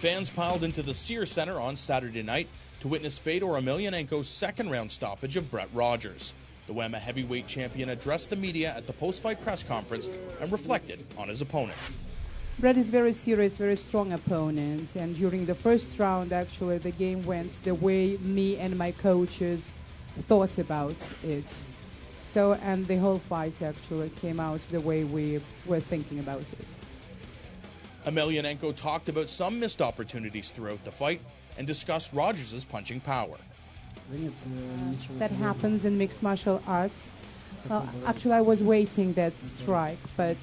Fans piled into the Sears Center on Saturday night to witness Fedor Emelianenko's second-round stoppage of Brett Rogers. The WAMMA heavyweight champion addressed the media at the post-fight press conference and reflected on his opponent. Brett is very serious, very strong opponent, and during the first round, actually, the game went the way me and my coaches thought about it. So, and the whole fight actually came out the way we were thinking about it. Emelianenko talked about some missed opportunities throughout the fight and discussed Rogers' punching power. That happens in mixed martial arts. Actually, I was waiting that strike, but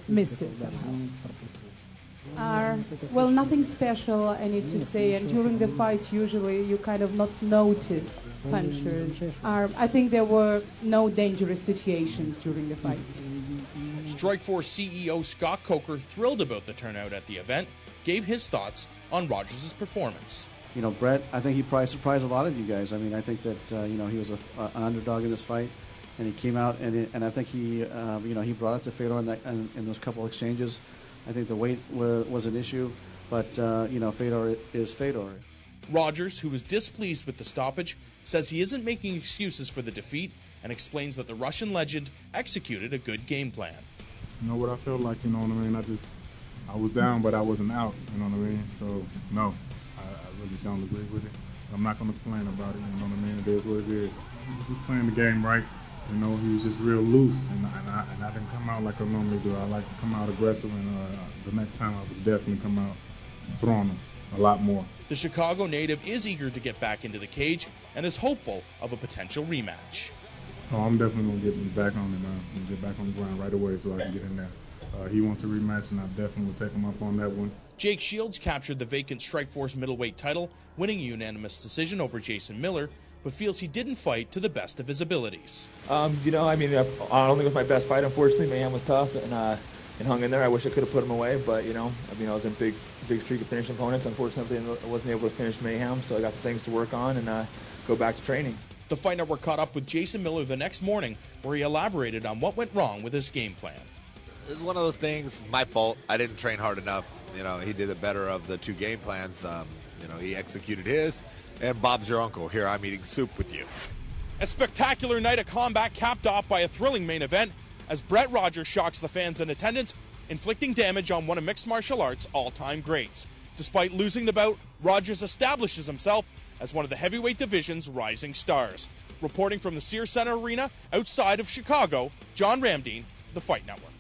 missed it somehow. Well, nothing special, I need to say, and during the fight, usually you kind of not notice punchers. I think there were no dangerous situations during the fight. Strikeforce CEO Scott Coker, thrilled about the turnout at the event, gave his thoughts on Rogers' performance. You know, Brett, I think he probably surprised a lot of you guys. I mean, I think that, he was an underdog in this fight, and he came out, and I think he, he brought it to Fedor in those couple exchanges. I think the weight was an issue, but, Fedor is Fedor. Rogers, who was displeased with the stoppage, says he isn't making excuses for the defeat and explains that the Russian legend executed a good game plan. You know what I felt like, you know what I mean? I was down, but I wasn't out, you know what I mean? So, no, I really don't agree with it. I'm not going to complain about it, you know what I mean? It is what it is. He's playing the game right. You know, he was just real loose, and I didn't come out like I normally do. I like to come out aggressive, and the next time I would definitely come out throwing him a lot more. The Chicago native is eager to get back into the cage and is hopeful of a potential rematch. Oh, I'm definitely going to get back on him. I'm going to get back on the ground right away so I can get in there. He wants a rematch, and I definitely will take him up on that one. Jake Shields captured the vacant Strikeforce middleweight title, winning a unanimous decision over Jason Miller, but feels he didn't fight to the best of his abilities. I don't think it was my best fight, unfortunately. Mayhem was tough and hung in there. I wish I could have put him away, but, I was in a big streak of finishing opponents. Unfortunately, I wasn't able to finish Mayhem, so I got some things to work on and go back to training. The Fight Network caught up with Jason Miller the next morning, where he elaborated on what went wrong with his game plan. It's one of those things, my fault. I didn't train hard enough. He did the better of the two game plans. He executed his, and Bob's your uncle. Here, I'm eating soup with you. A spectacular night of combat capped off by a thrilling main event as Brett Rogers shocks the fans in attendance, inflicting damage on one of mixed martial arts' all-time greats. Despite losing the bout, Rogers establishes himself as one of the heavyweight division's rising stars. Reporting from the Sears Center Arena outside of Chicago, John Ramdeen, The Fight Network.